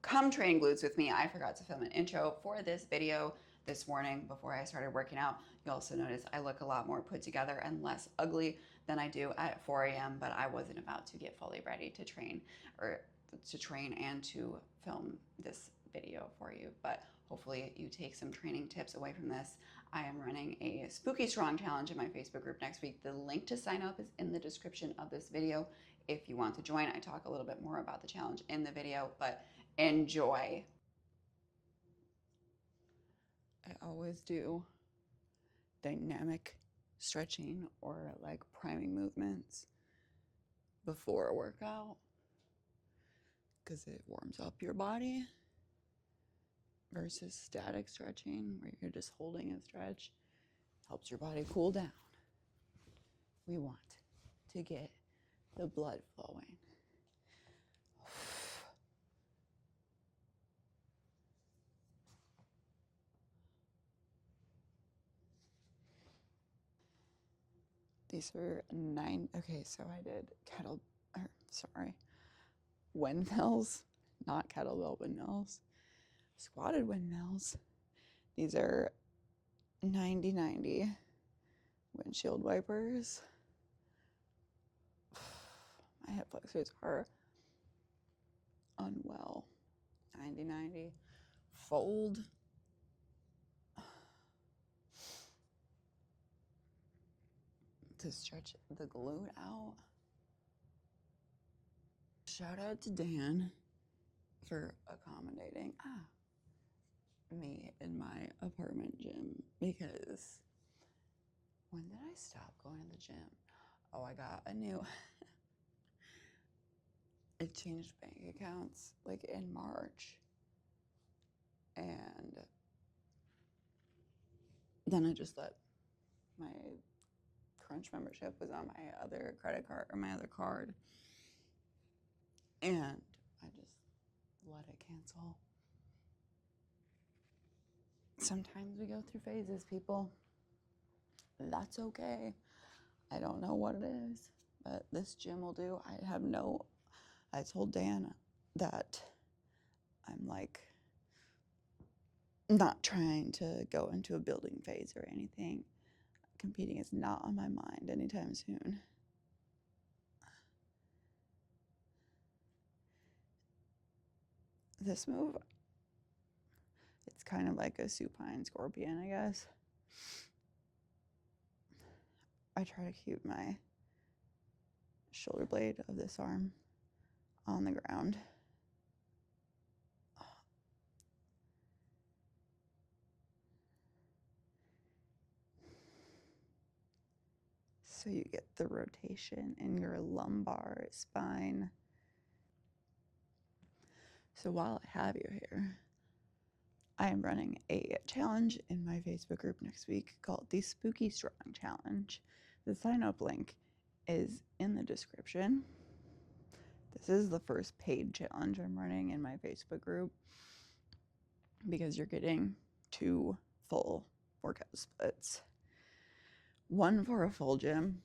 come train glutes with me. I forgot to film an intro for this video this morning before I started working out. You also notice I look a lot more put together and less ugly than I do at 4 a.m., but I wasn't about to get fully ready to train and to film this video for you. But hopefully you take some training tips away from this. I am running a Spooky Strong Challenge in my Facebook group next week. The link to sign up is in the description of this video. If you want to join, I talk a little bit more about the challenge in the video, but enjoy. I always do dynamic stretching or like priming movements before a workout because it warms up your body versus static stretching where you're just holding a stretch. Helps your body cool down. We want to get the blood flowing. These are 9, okay, so I did windmills, not kettlebell windmills, squatted windmills. These are 90-90 windshield wipers. My hip flexors are unwell. 90-90 fold. To stretch the glute out. Shout out to Dan for accommodating me in my apartment gym, because when did I stop going to the gym? Oh, I got a new it changed bank accounts like in March, and then I just let my Crunch membership was on my other credit card or my other card, and I just let it cancel. Sometimes we go through phases, people. That's okay. I don't know what it is, but this gym will do. I told Dan that I'm like not trying to go into a building phase or anything. Competing is not on my mind anytime soon. This move, it's kind of like a supine scorpion, I guess. I try to keep my shoulder blade of this arm on the ground. So you get the rotation in your lumbar spine. So while I have you here, I am running a challenge in my Facebook group next week called the Spooky Strong Challenge. The sign-up link is in the description. This is the first paid challenge I'm running in my Facebook group because you're getting 2 full workout splits. One for a full gym,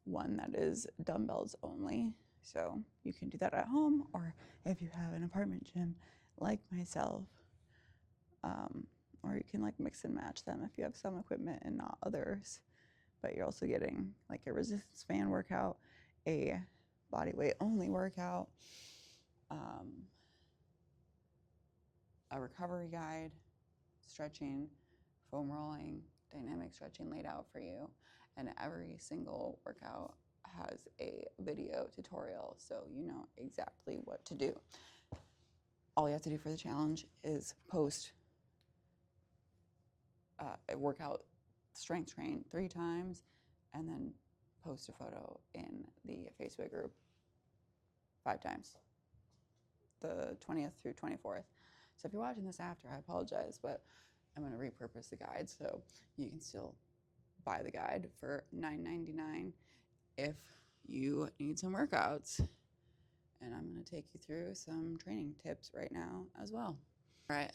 one that is dumbbells only. So you can do that at home, or if you have an apartment gym like myself, or you can like mix and match them if you have some equipment and not others. But you're also getting like a resistance band workout, a body weight only workout, a recovery guide, stretching, foam rolling, dynamic stretching laid out for you, and every single workout has a video tutorial so you know exactly what to do. All you have to do for the challenge is post a workout strength train 3 times and then post a photo in the Facebook group 5 times, the 20th through 24th. So if you're watching this after, I apologize, but I'm going to repurpose the guide so you can still buy the guide for $9.99 if you need some workouts. And I'm going to take you through some training tips right now as well. All right,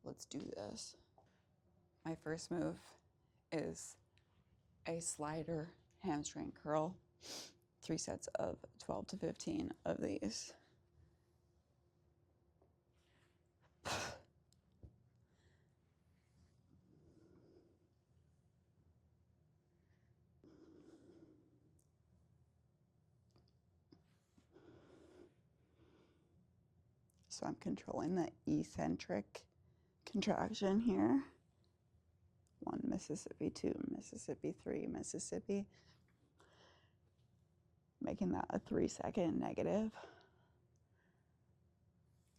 let's do this. My first move is a slider hamstring curl. 3 sets of 12 to 15 of these. So I'm controlling the eccentric contraction here. 1 Mississippi, 2 Mississippi, 3 Mississippi. Making that a 3-second negative.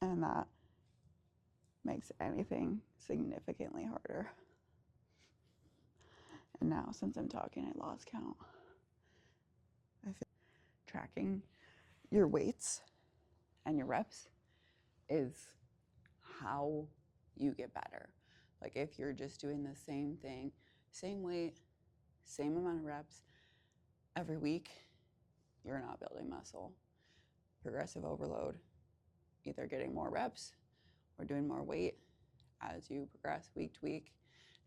And that makes anything significantly harder. And now, since I'm talking, I lost count. I feel tracking your weights and your reps is how you get better. Like if you're just doing the same thing, same weight, same amount of reps every week, you're not building muscle. Progressive overload, either getting more reps or doing more weight as you progress week to week.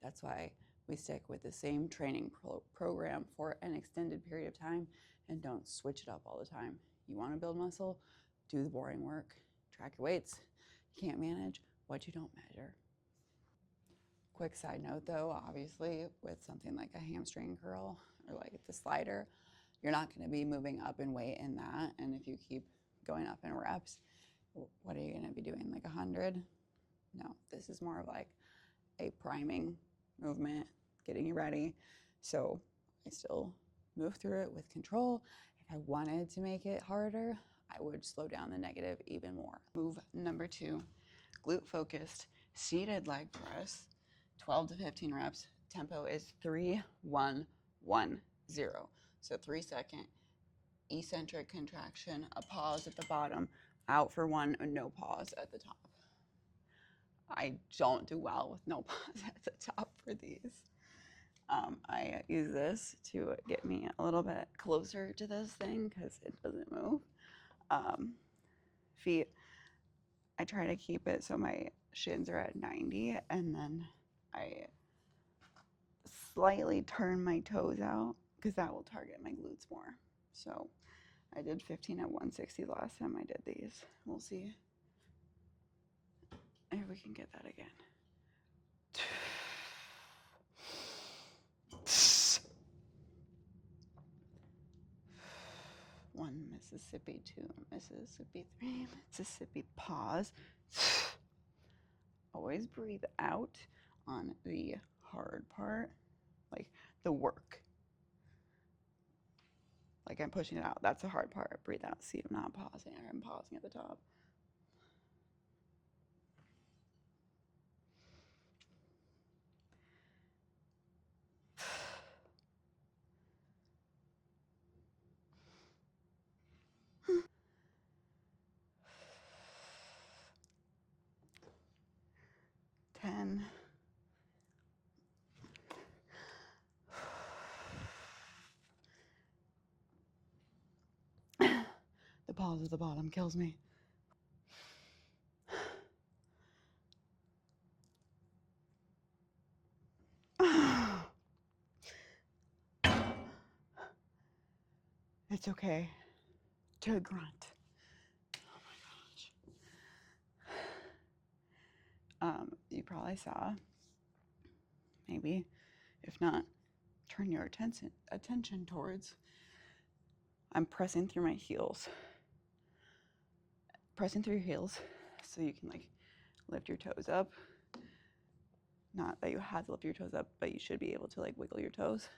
That's why we stick with the same training program for an extended period of time and don't switch it up all the time. You want to build muscle, do the boring work, track your weights. You can't manage what you don't measure. Quick side note though, obviously with something like a hamstring curl or like the slider, you're not going to be moving up in weight in that. And if you keep going up in reps, what are you going to be doing? Like 100? No, this is more of like a priming movement, getting you ready. So I still move through it with control. If I wanted to make it harder, I would slow down the negative even more. Move number 2, glute focused seated leg press, 12 to 15 reps. Tempo is 3, 1, 1, 0. So 3-second eccentric contraction, a pause at the bottom, out for 1, and no pause at the top. I don't do well with no pause at the top for these. I use this to get me a little bit closer to this thing because it doesn't move. Feet, I try to keep it so my shins are at 90, and then I slightly turn my toes out because that will target my glutes more. So I did 15 at 160 last time I did these. We'll see if we can get that again. 1 Mississippi, 2 Mississippi, 3 Mississippi, pause. Always breathe out on the hard part, like the work. Like I'm pushing it out. That's the hard part. Breathe out. See, I'm not pausing. I'm pausing at the top. Ten. The pause at the bottom kills me. It's okay to grunt. Oh my gosh. You probably saw, maybe, if not, turn your attention towards, I'm pressing through my heels. Pressing through your heels so you can like lift your toes up. Not that you have to lift your toes up, but you should be able to like wiggle your toes.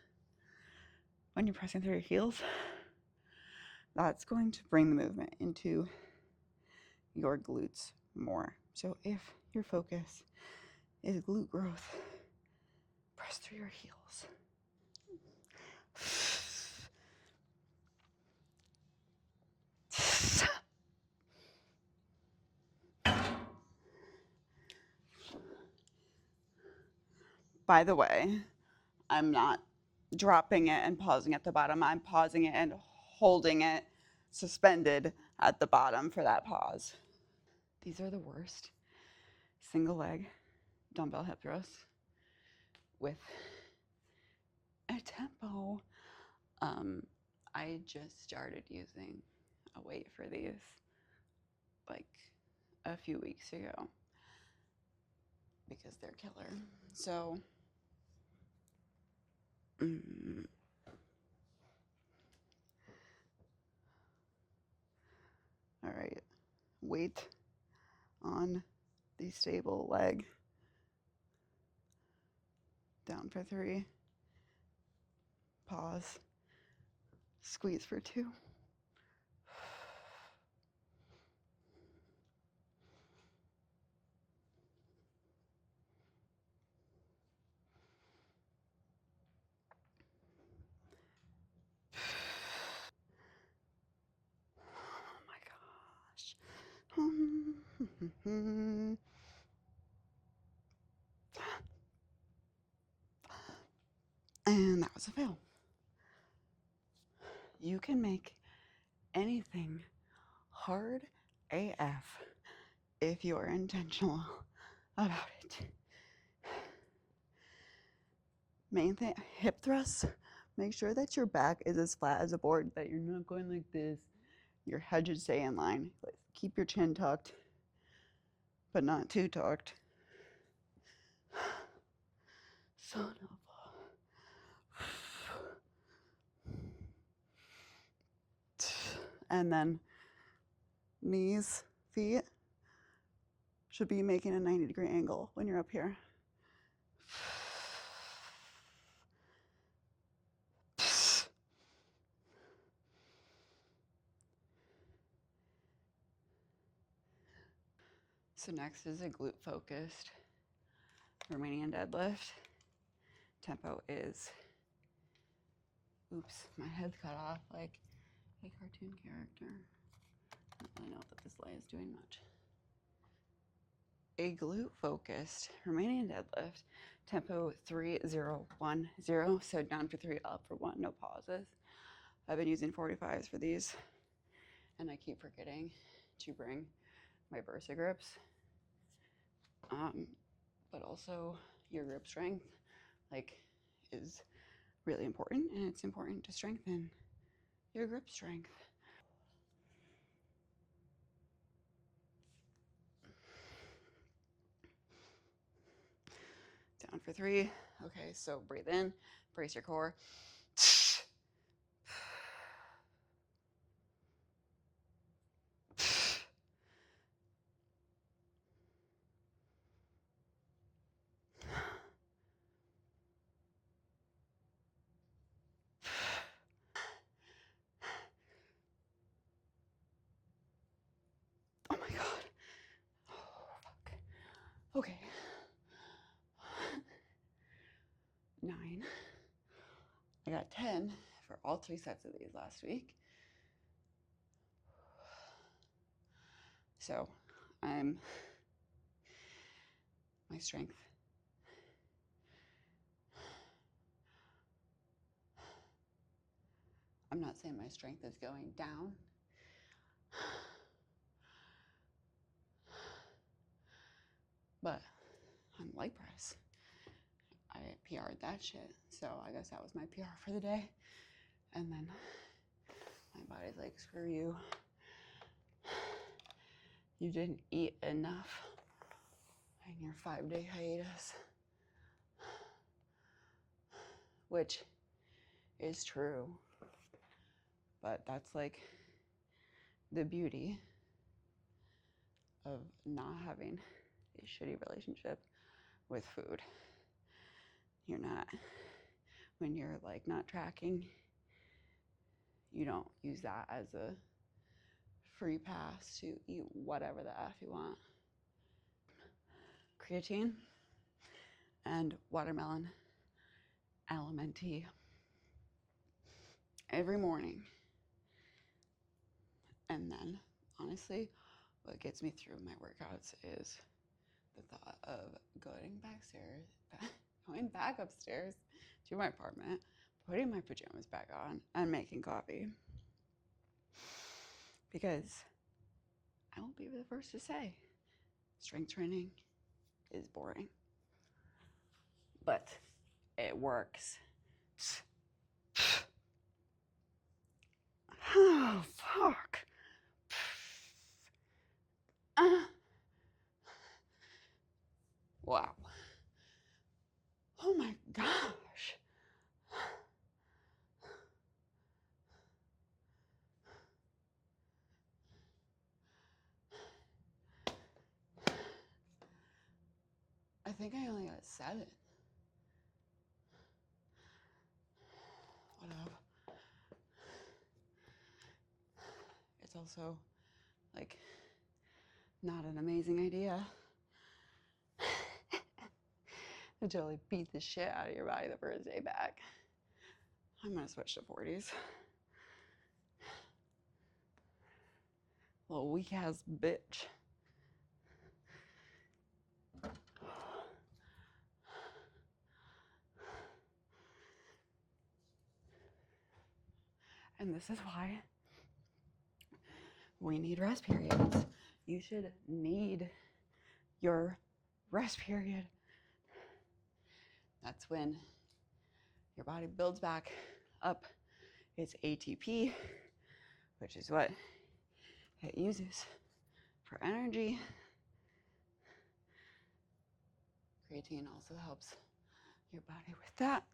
When you're pressing through your heels, that's going to bring the movement into your glutes more. So if your focus is glute growth, press through your heels. By the way, I'm not dropping it and pausing at the bottom. I'm pausing it and holding it suspended at the bottom for that pause. These are the worst single leg dumbbell hip thrusts with a tempo. I just started using a weight for these like a few weeks ago because they're killer. So all right, weight on the stable leg. Down for 3. Pause. Squeeze for 2. Oh my gosh. And that was a fail. You can make anything hard AF if you're intentional about it. Main thing, hip thrusts, make sure that your back is as flat as a board, that you're not going like this. Your head should stay in line. Keep your chin tucked, but not too tucked. Son of a... And then knees, feet should be making a 90-degree angle when you're up here. So next is a glute focused Romanian deadlift. Tempo is, oops, my head's cut off like a cartoon character. I don't really know that this light is doing much. A glute focused Romanian deadlift, tempo 3-0-1-0. So down for 3, up for 1, no pauses. I've been using 45s for these, and I keep forgetting to bring my Versa grips. But also your grip strength, is really important, and it's important to strengthen your grip strength. Down for 3. Okay, so breathe in, brace your core. Oh my God. Oh, fuck. Okay. 9. I got 10 for all 3 sets of these last week. So my strength. I'm not saying my strength is going down. But on leg press, I PR'd that shit. So I guess that was my PR for the day. And then my body's like, screw you. You didn't eat enough in your 5-day hiatus. Which is true. But that's like the beauty of not having a shitty relationship with food. You're not, when you're like not tracking, you don't use that as a free pass to eat whatever the F you want. Creatine and watermelon almond tea every morning. And then, honestly, what gets me through my workouts is the thought of going back upstairs to my apartment, putting my pajamas back on, and making coffee. Because I will be the first to say, strength training is boring. But it works. Oh, fuck. Wow. Oh my gosh. I think I only got a 7. Whatever. It's also like not an amazing idea to totally beat the shit out of your body the first day back. I'm gonna switch to 40s. Little weak ass bitch. And this is why we need rest periods. You should need your rest period. That's when your body builds back up its ATP, which is what it uses for energy. Creatine also helps your body with that.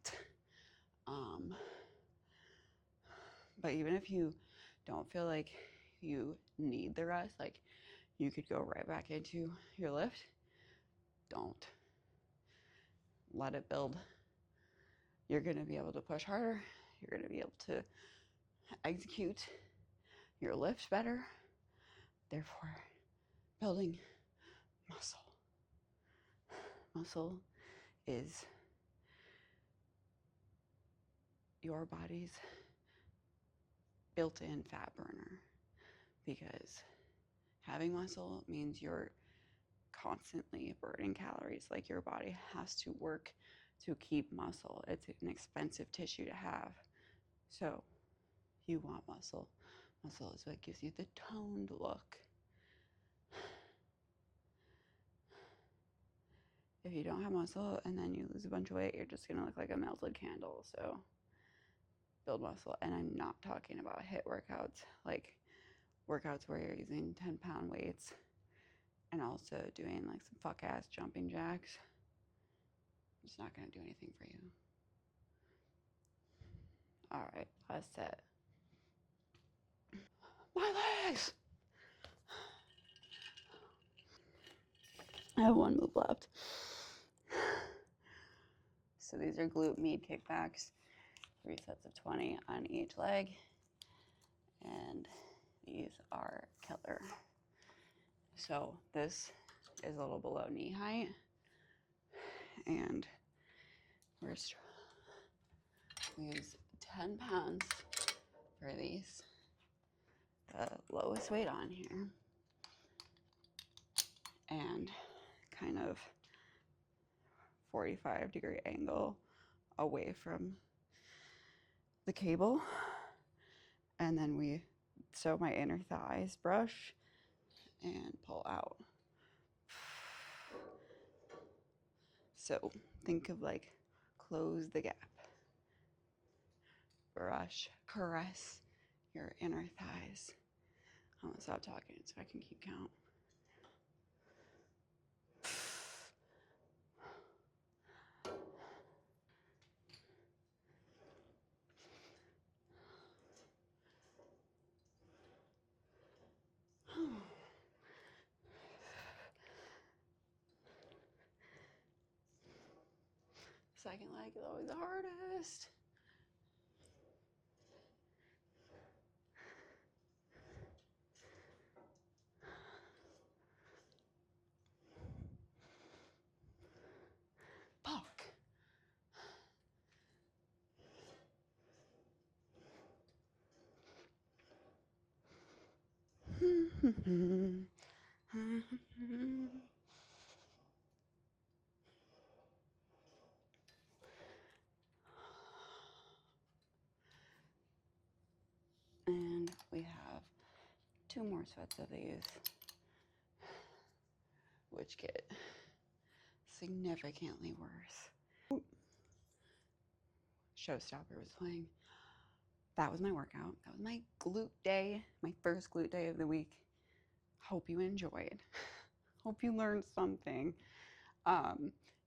But even if you don't feel like you need the rest, like you could go right back into your lift, don't. Let it build. You're going to be able to push harder. You're going to be able to execute your lift better. Therefore, building muscle. Muscle is your body's built-in fat burner, because having muscle means you're constantly burning calories. Like, your body has to work to keep muscle. It's an expensive tissue to have. So you want muscle. Muscle is what gives you the toned look. If you don't have muscle and then you lose a bunch of weight, you're just gonna look like a melted candle. So build muscle. And I'm not talking about HIIT workouts, like workouts where you're using 10-pound weights and also doing like some fuck ass jumping jacks. It's not gonna do anything for you. All right, last set. My legs! I have one move left. So these are glute med kickbacks, 3 sets of 20 on each leg. And these are killer. So this is a little below knee height. And we use 10 pounds for these. The lowest weight on here. And kind of 45-degree angle away from the cable. And then we sew my inner thighs, brush, and pull out. So think of like close the gap. Brush, caress your inner thighs. I'm gonna stop talking so I can keep count. Second leg is always the hardest. Fuck. And we have 2 more sets of these, which get significantly worse. Showstopper was playing. That was my workout. That was my glute day, my first glute day of the week. Hope you enjoyed. Hope you learned something.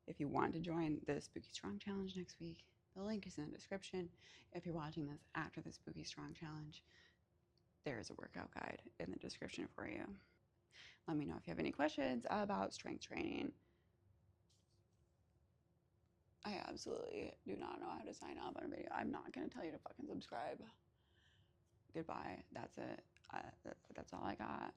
If you want to join the Spooky Strong Challenge next week, the link is in the description. If you're watching this after the Spooky Strong Challenge, there is a workout guide in the description for you. Let me know if you have any questions about strength training. I absolutely do not know how to sign up on a video. I'm not going to tell you to fucking subscribe. Goodbye. That's it. That's all I got.